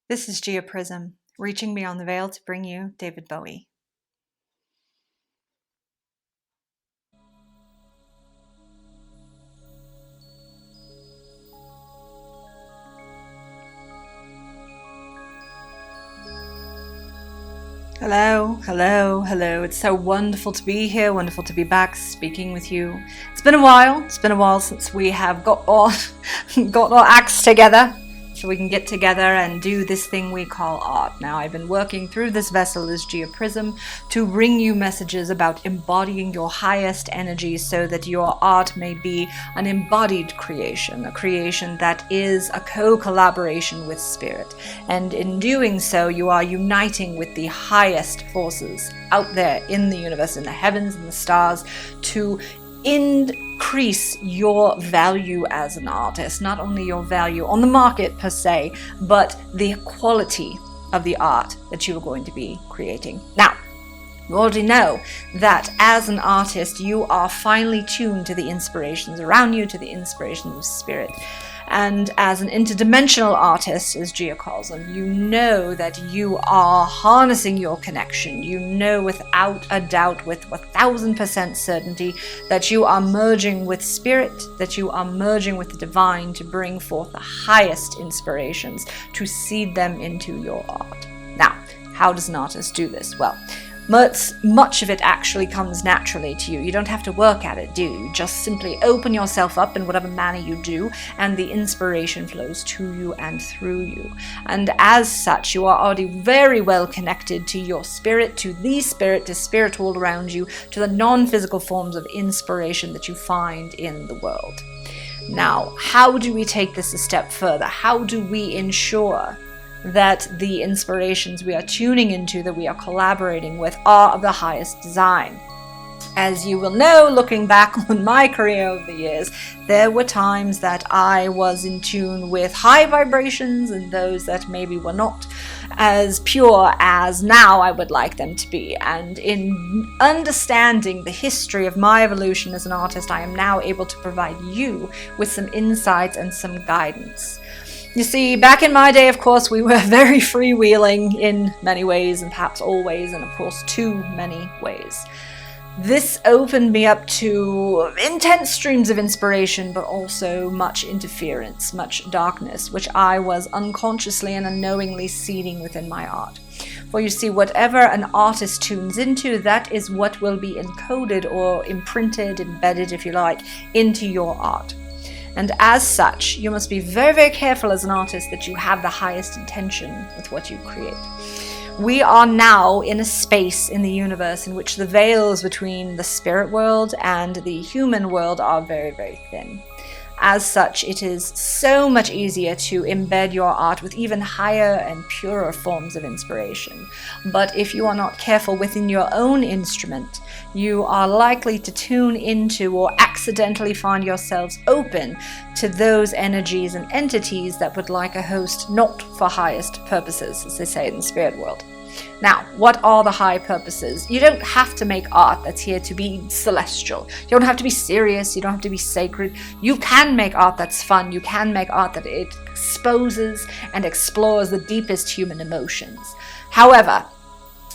This is Gia Prism, reaching beyond the veil to bring you David Bowie. Hello, hello, hello. It's so wonderful to be here, wonderful to be back speaking with you. It's been a while since we have got our acts together so we can get together and do this thing we call art. Now, I've been working through this vessel as Gia Prism to bring you messages about embodying your highest energy so that your art may be an embodied creation, a creation that is a co-collaboration with spirit. And in doing so, you are uniting with the highest forces out there in the universe, in the heavens and the stars, to increase your value as an artist, not only your value on the market per se, but the quality of the art that you are going to be creating. Now, you already know that as an artist, you are finely tuned to the inspirations around you, to the inspirations of spirit. And as an interdimensional artist, as Gia calls them, you know that you are harnessing your connection. You know without a doubt, with 1000% certainty, that you are merging with spirit, that you are merging with the divine to bring forth the highest inspirations, to seed them into your art. Now, how does an artist do this? Well, much of it actually comes naturally to you. You don't have to work at it, do you? You just simply open yourself up in whatever manner you do, and the inspiration flows to you and through you. And as such, you are already very well connected to your spirit, to the spirit all around you, to the non-physical forms of inspiration that you find in the world. Now, how do we take this a step further? How do we ensure that the inspirations we are tuning into, that we are collaborating with, are of the highest design? As you will know, looking back on my career over the years, there were times that I was in tune with high vibrations and those that maybe were not as pure as now I would like them to be. And in understanding the history of my evolution as an artist, I am now able to provide you with some insights and some guidance. You see, back in my day, of course, we were very freewheeling in many ways, and perhaps always, and of course, too many ways. This opened me up to intense streams of inspiration, but also much interference, much darkness, which I was unconsciously and unknowingly seeding within my art. For you see, whatever an artist tunes into, that is what will be encoded or imprinted, embedded, if you like, into your art. And as such, you must be very, very careful as an artist that you have the highest intention with what you create. We are now in a space in the universe in which the veils between the spirit world and the human world are very, very thin. As such, it is so much easier to embed your art with even higher and purer forms of inspiration. But if you are not careful within your own instrument, you are likely to tune into or accidentally find yourselves open to those energies and entities that would like a host not for highest purposes, as they say in the spirit world. Now, what are the high purposes? You don't have to make art that's here to be celestial. You don't have to be serious. You don't have to be sacred. You can make art that's fun. You can make art that it exposes and explores the deepest human emotions. However,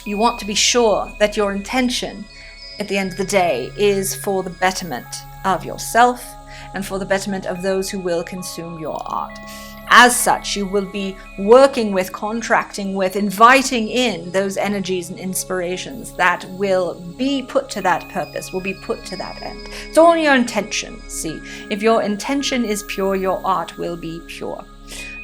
you want to be sure that your intention at the end of the day is for the betterment of yourself and for the betterment of those who will consume your art. As such, you will be working with, contracting with, inviting in those energies and inspirations that will be put to that purpose, will be put to that end. It's all your intention, see. If your intention is pure, your art will be pure.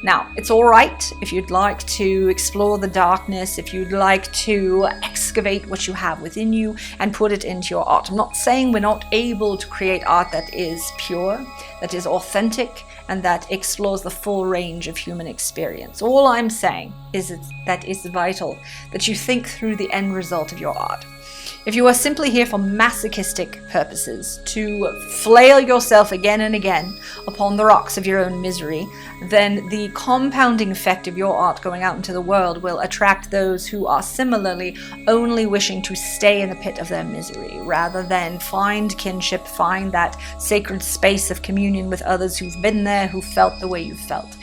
Now, it's all right if you'd like to explore the darkness, if you'd like to excavate what you have within you and put it into your art. I'm not saying we're not able to create art that is pure, that is authentic, and that explores the full range of human experience. All I'm saying is that it's vital that you think through the end result of your art. If you are simply here for masochistic purposes, to flail yourself again and again upon the rocks of your own misery, then the compounding effect of your art going out into the world will attract those who are similarly only wishing to stay in the pit of their misery, rather than find kinship, find that sacred space of communion with others who've been there, who felt the way you felt.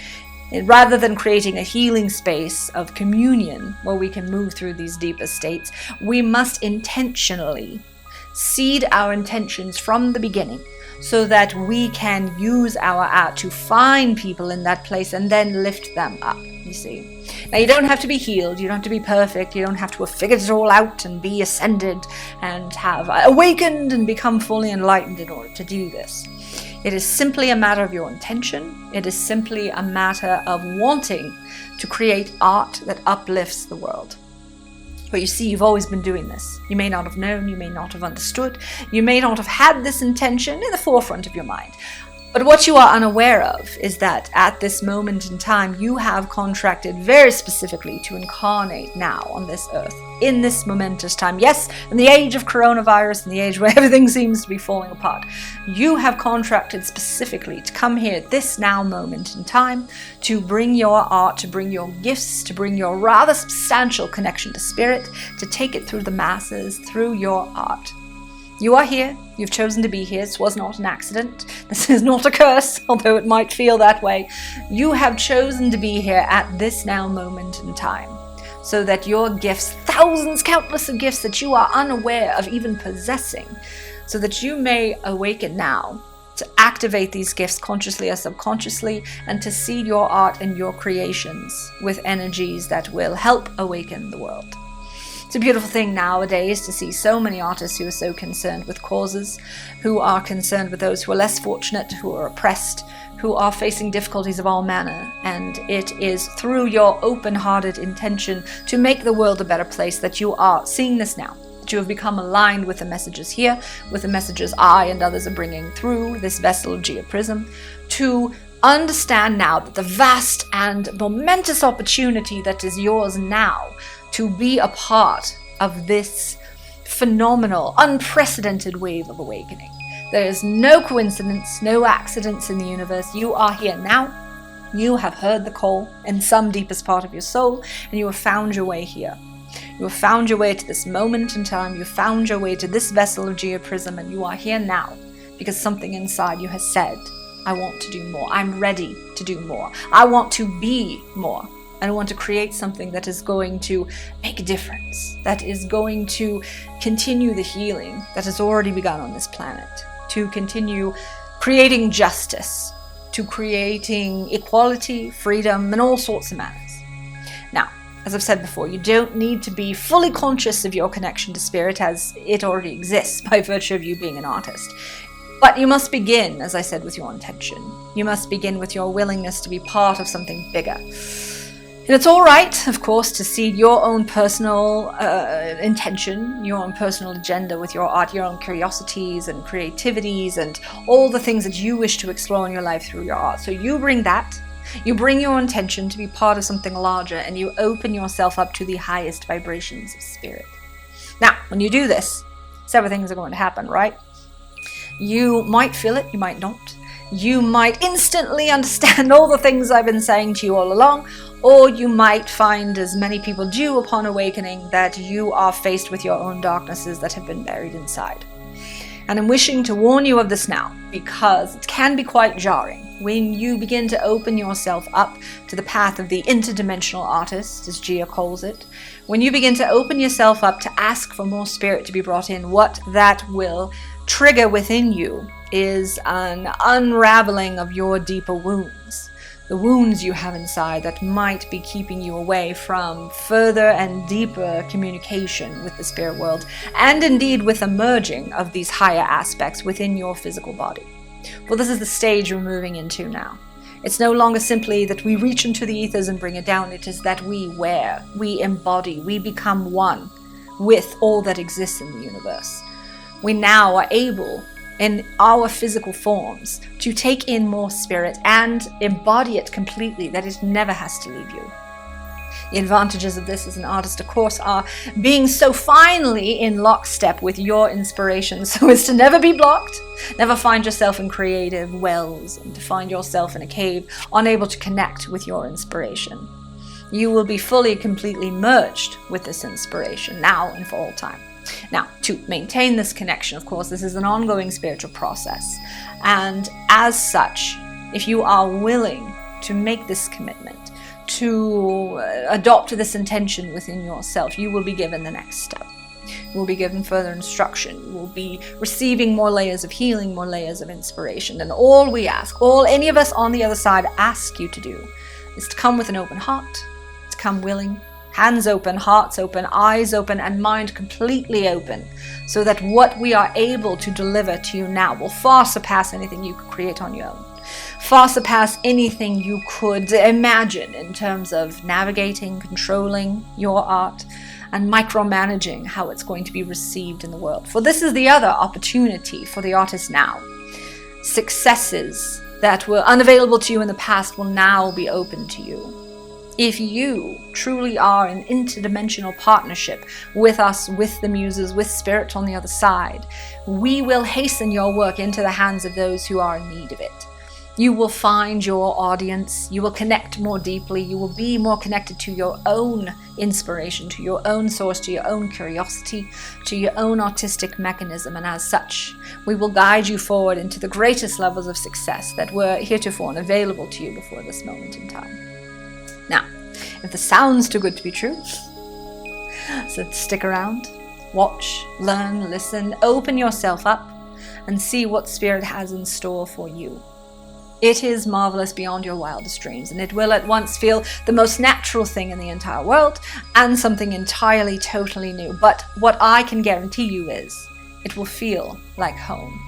Rather than creating a healing space of communion where we can move through these deeper states, we must intentionally seed our intentions from the beginning so that we can use our art to find people in that place and then lift them up, you see. Now, you don't have to be healed, you don't have to be perfect, you don't have to have figured it all out and be ascended and have awakened and become fully enlightened in order to do this. It is simply a matter of your intention. It is simply a matter of wanting to create art that uplifts the world. But you see, you've always been doing this. You may not have known, you may not have understood, you may not have had this intention in the forefront of your mind. But what you are unaware of is that at this moment in time, you have contracted very specifically to incarnate now on this earth, in this momentous time. Yes, in the age of coronavirus, in the age where everything seems to be falling apart, you have contracted specifically to come here at this now moment in time, to bring your art, to bring your gifts, to bring your rather substantial connection to spirit, to take it through the masses, through your art. You are here. You've chosen to be here. This was not an accident. This is not a curse, although it might feel that way. You have chosen to be here at this now moment in time, so that your gifts, thousands, countless of gifts that you are unaware of even possessing, so that you may awaken now to activate these gifts consciously or subconsciously, and to seed your art and your creations with energies that will help awaken the world. It's a beautiful thing nowadays to see so many artists who are so concerned with causes, who are concerned with those who are less fortunate, who are oppressed, who are facing difficulties of all manner. And it is through your open-hearted intention to make the world a better place that you are seeing this now. That you have become aligned with the messages here, with the messages I and others are bringing through this vessel of Gia Prism, to understand now that the vast and momentous opportunity that is yours now to be a part of this phenomenal, unprecedented wave of awakening. There is no coincidence, no accidents in the universe. You are here now. You have heard the call in some deepest part of your soul, and you have found your way here. You have found your way to this moment in time. You have found your way to this vessel of Gia Prism, and you are here now because something inside you has said, I want to do more. I'm ready to do more. I want to be more. And I want to create something that is going to make a difference, that is going to continue the healing that has already begun on this planet, to continue creating justice, to creating equality, freedom, and all sorts of manners. Now, as I've said before, you don't need to be fully conscious of your connection to spirit, as it already exists by virtue of you being an artist. But you must begin, as I said, with your intention. You must begin with your willingness to be part of something bigger. And it's all right, of course, to seed your own personal intention, your own personal agenda with your art, your own curiosities and creativities and all the things that you wish to explore in your life through your art. So you bring that, you bring your intention to be part of something larger, and you open yourself up to the highest vibrations of spirit. Now, when you do this, several things are going to happen, right? You might feel it, you might not. You might instantly understand all the things I've been saying to you all along, or you might find, as many people do upon awakening, that you are faced with your own darknesses that have been buried inside. And I'm wishing to warn you of this now, because it can be quite jarring when you begin to open yourself up to the path of the interdimensional artist, as Gia calls it. When you begin to open yourself up to ask for more spirit to be brought in, what that will trigger within you is an unraveling of your deeper wounds. The wounds you have inside that might be keeping you away from further and deeper communication with the spirit world, and indeed with the merging of these higher aspects within your physical body. Well, this is the stage we're moving into now. It's no longer simply that we reach into the ethers and bring it down. It is that we wear, we embody, we become one with all that exists in the universe. We now are able, in our physical forms, to take in more spirit and embody it completely, that it never has to leave you. The advantages of this as an artist, of course, are being so finely in lockstep with your inspiration so as to never be blocked, never find yourself in creative wells, and to find yourself in a cave, unable to connect with your inspiration. You will be fully, completely merged with this inspiration now and for all time. Now, to maintain this connection, of course, this is an ongoing spiritual process. And as such, if you are willing to make this commitment, to adopt this intention within yourself, you will be given the next step. You will be given further instruction. You will be receiving more layers of healing, more layers of inspiration. And all we ask, all any of us on the other side ask you to do, is to come with an open heart, to come willing, hands open, hearts open, eyes open, and mind completely open, so that what we are able to deliver to you now will far surpass anything you could create on your own, far surpass anything you could imagine in terms of navigating, controlling your art, and micromanaging how it's going to be received in the world. For this is the other opportunity for the artist now. Successes that were unavailable to you in the past will now be open to you. If you truly are in interdimensional partnership with us, with the muses, with spirit on the other side, we will hasten your work into the hands of those who are in need of it. You will find your audience, you will connect more deeply, you will be more connected to your own inspiration, to your own source, to your own curiosity, to your own artistic mechanism, and as such, we will guide you forward into the greatest levels of success that were heretofore unavailable to you before this moment in time. Now, if this sounds too good to be true, so stick around, watch, learn, listen, open yourself up, and see what Spirit has in store for you. It is marvelous beyond your wildest dreams, and it will at once feel the most natural thing in the entire world and something entirely, totally new. But what I can guarantee you is it will feel like home.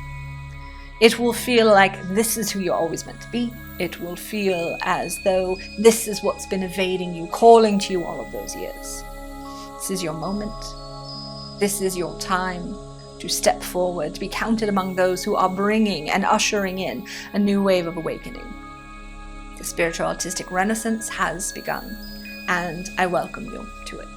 It will feel like this is who you're always meant to be. It will feel as though this is what's been evading you, calling to you all of those years. This is your moment. This is your time to step forward, to be counted among those who are bringing and ushering in a new wave of awakening. The spiritual artistic renaissance has begun, and I welcome you to it.